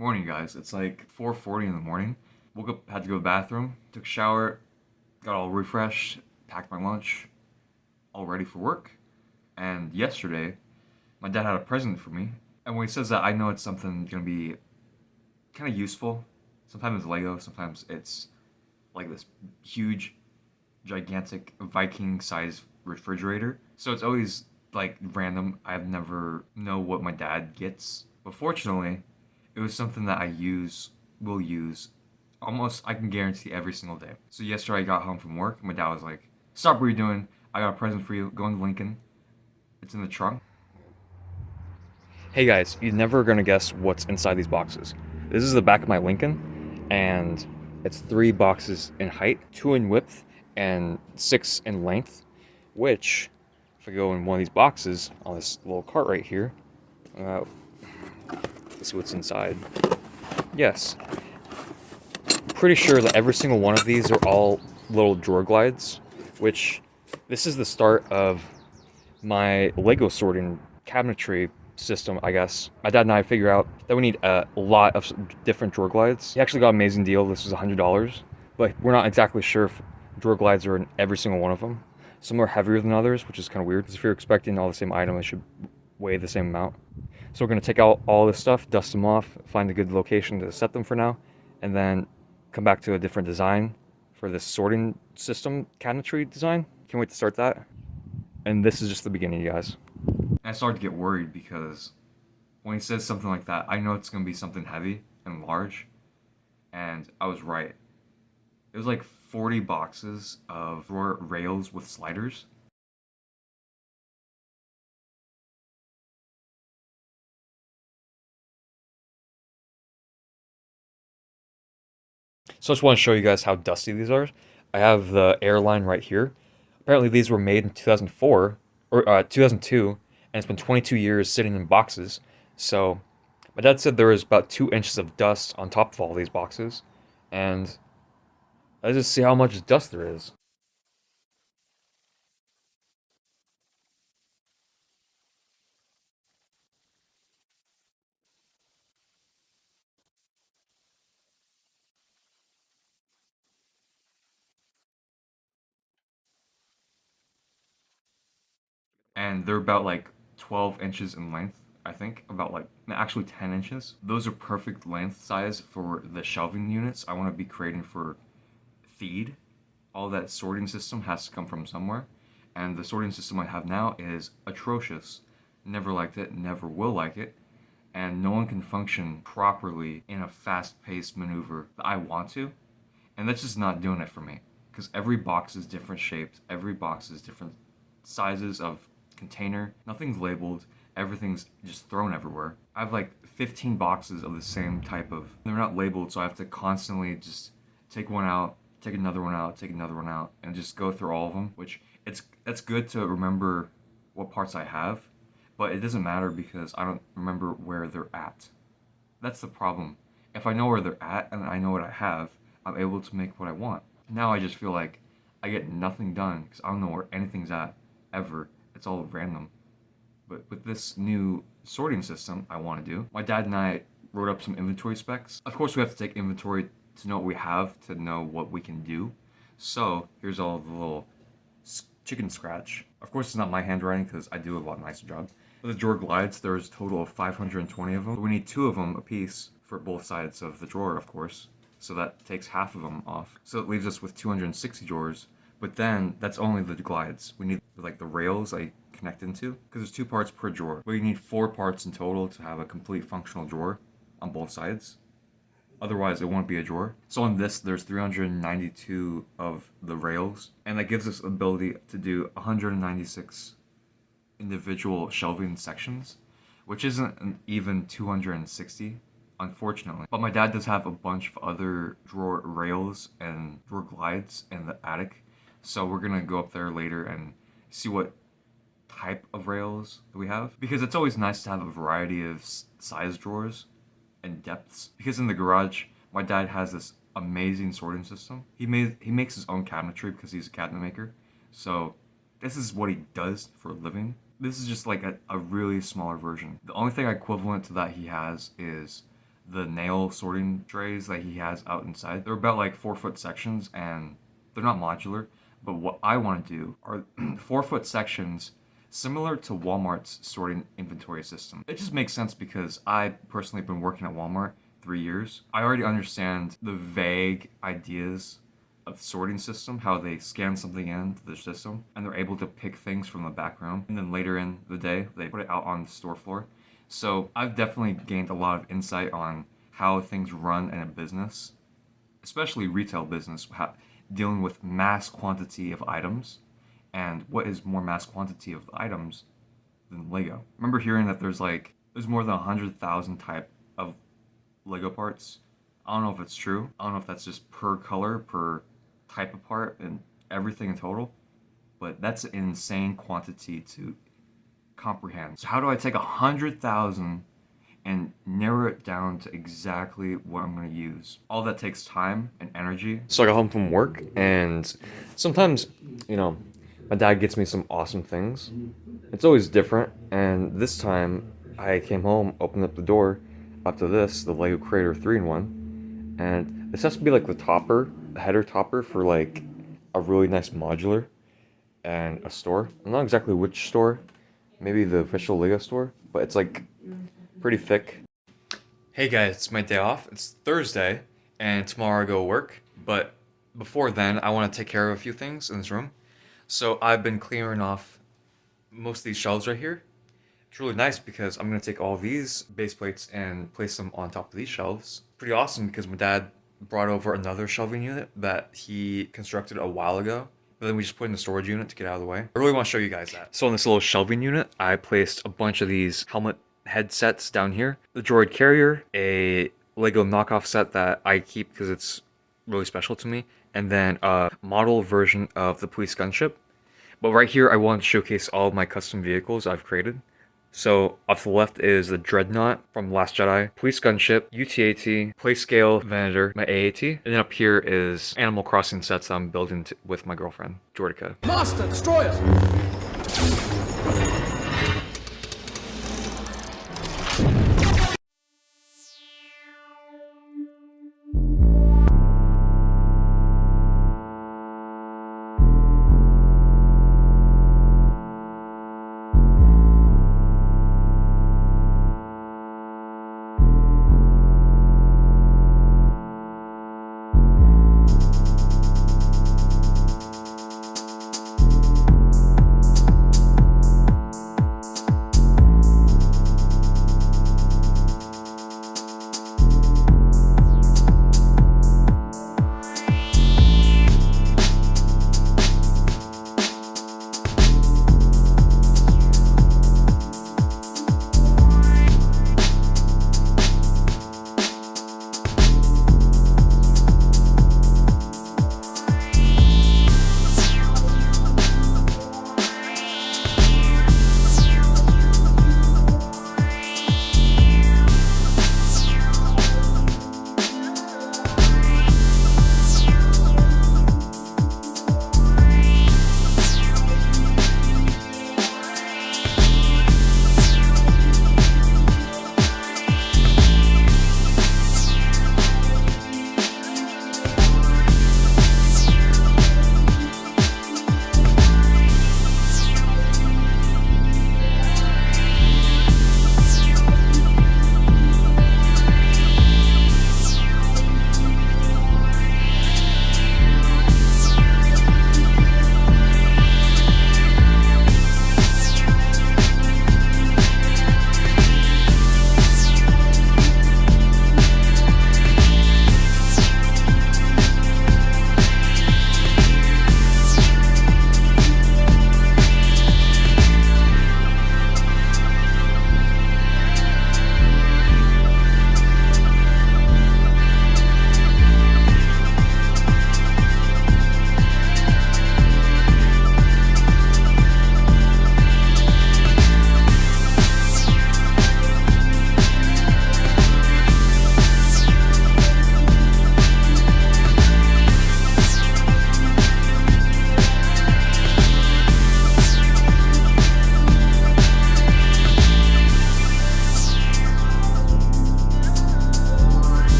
Morning, guys. It's like 4:40 in the morning. Woke up, had to go to the bathroom, took a shower, got all refreshed, packed my lunch, all ready for work. And yesterday, my dad had a present for me. And when he says that, I know it's something gonna be kind of useful. Sometimes it's Lego, sometimes it's like this huge, gigantic Viking-sized refrigerator. So it's always like random. I've never know what my dad gets. But fortunately, it was something that will use almost, I can guarantee, every single day. So yesterday I got home from work, and my dad was like, "Stop what you're doing. I got a present for you. Go into Lincoln. It's in the trunk." Hey guys, you're never gonna guess what's inside these boxes. This is the back of my Lincoln, and it's 3 boxes in height, 2 in width, and 6 in length. Which, if I go in one of these boxes on this little cart right here, uh, let's see what's inside. Yes, pretty sure that every single one of these are all little drawer glides, which this is the start of my Lego sorting cabinetry system, I guess. My dad and I figure out that we need a lot of different drawer glides. He actually got an amazing deal. This was $100, but we're not exactly sure if drawer glides are in every single one of them. Some are heavier than others, which is kind of weird, because if you're expecting all the same item, it should weigh the same amount. So we're going to take out all this stuff, dust them off, find a good location to set them for now, and then come back to a different design for this sorting system cabinetry design. Can't wait to start that. And this is just the beginning, you guys. I started to get worried because when he says something like that, I know it's going to be something heavy and large. And I was right. It was like 40 boxes of drawer rails with sliders. So I just want to show you guys how dusty these are. I have the airline right here. Apparently these were made in 2004 or 2002, and it's been 22 years sitting in boxes. So my dad said there was about 2 inches of dust on top of all these boxes, and let's just see how much dust there is. And they're about like 12 inches in length, I think, about like actually 10 inches. Those are perfect length size for the shelving units I want to be creating for feed. All that sorting system has to come from somewhere, and the sorting system I have now is atrocious. Never liked it, never will like it, and no one can function properly in a fast-paced maneuver that I want to, and that's just not doing it for me. Because every box is different shaped, every box is different sizes of container, nothing's labeled, everything's just thrown everywhere. I have like 15 boxes of the same type of, they're not labeled, so I have to constantly just take one out, take another one out, take another one out, and just go through all of them, which it's good to remember what parts I have, but it doesn't matter because I don't remember where they're at. That's the problem. If I know where they're at and I know what I have, I'm able to make what I want. Now I just feel like I get nothing done because I don't know where anything's at ever. It's all random. But with this new sorting system I want to do, my dad and I wrote up some inventory specs. Of course, we have to take inventory to know what we have, to know what we can do. So here's all the little chicken scratch. Of course, it's not my handwriting because I do a lot nicer job. For the drawer glides, there's a total of 520 of them. But we need 2 of them a piece for both sides of the drawer, of course. So that takes half of them off. So it leaves us with 260 drawers. But then that's only the glides. We need like the rails I connect into, because there's 2 parts per drawer. But you need 4 parts in total to have a complete functional drawer on both sides. Otherwise, it won't be a drawer. So on this, there's 392 of the rails, and that gives us the ability to do 196 individual shelving sections, which isn't even 260, unfortunately. But my dad does have a bunch of other drawer rails and drawer glides in the attic, so we're gonna go up there later and see what type of rails we have, because it's always nice to have a variety of size drawers and depths. Because in the garage, my dad has this amazing sorting system. He makes his own cabinetry because he's a cabinet maker. So this is what he does for a living. This is just like a really smaller version. The only thing equivalent to that he has is the nail sorting trays that he has out inside. They're about like 4-foot sections and they're not modular. But what I want to do are 4-foot sections similar to Walmart's sorting inventory system. It just makes sense because I personally have been working at Walmart 3 years. I already understand the vague ideas of the sorting system, how they scan something into the system and they're able to pick things from the back room, and then later in the day they put it out on the store floor. So I've definitely gained a lot of insight on how things run in a business, especially retail business, dealing with mass quantity of items. And what is more mass quantity of items than Lego? I remember hearing that there's more than 100,000 type of Lego parts. I don't know if it's true. I don't know if that's just per color, per type of part, and everything in total. But that's an insane quantity to comprehend. So how do I take 100,000 and narrow it down to exactly what I'm going to use? All that takes time and energy. So I got home from work, and sometimes, my dad gets me some awesome things. It's always different, and this time I came home, opened up the door up to this, the Lego Creator 3-in-1, and this has to be like the header topper for like a really nice modular and a store. I'm not exactly which store, maybe the official Lego store, but it's like pretty thick. Hey guys, it's my day off. It's Thursday, and tomorrow I go work, but before then I want to take care of a few things in this room. So I've been clearing off most of these shelves right here. It's really nice because I'm going to take all these base plates and place them on top of these shelves. Pretty awesome because my dad brought over another shelving unit that he constructed a while ago. But then we just put in the storage unit to get out of the way. I really want to show you guys that. So in this little shelving unit, I placed a bunch of these helmet headsets down here. The droid carrier, a Lego knockoff set that I keep because it's really special to me, and then a model version of the police gunship. But right here, I want to showcase all of my custom vehicles I've created. So off the left is the Dreadnought from Last Jedi, police gunship, UTAT, playscale Venator, my AAT, and then up here is Animal Crossing sets I'm building with my girlfriend, Jordica. Master, destroyers!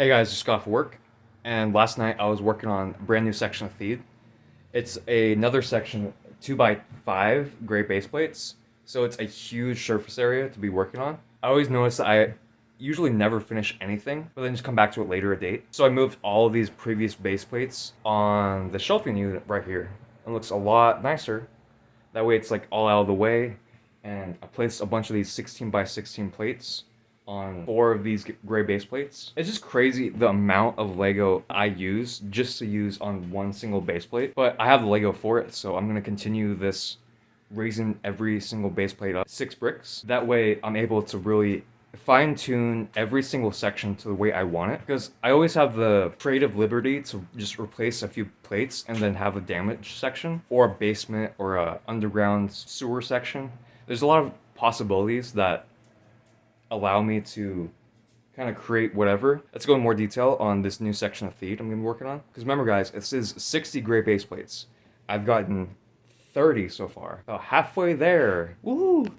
Hey guys, just got off work, and last night I was working on a brand new section of feed. It's another section, 2x5 gray base plates, so it's a huge surface area to be working on. I always notice that I usually never finish anything, but then just come back to it later a date. So I moved all of these previous base plates on the shelving unit right here. It looks a lot nicer. That way it's like all out of the way, and I placed a bunch of these 16x16 plates on 4 of these gray base plates. It's just crazy the amount of Lego I use just to use on one single base plate, but I have the Lego for it, so I'm gonna continue this, raising every single base plate up 6 bricks. That way I'm able to really fine tune every single section to the way I want it, because I always have the creative liberty to just replace a few plates and then have a damaged section or a basement or a underground sewer section. There's a lot of possibilities that allow me to kind of create whatever. Let's go in more detail on this new section of feed I'm gonna be working on. Because remember guys, this is 60 gray base plates. I've gotten 30 so far. About halfway there. Woohoo!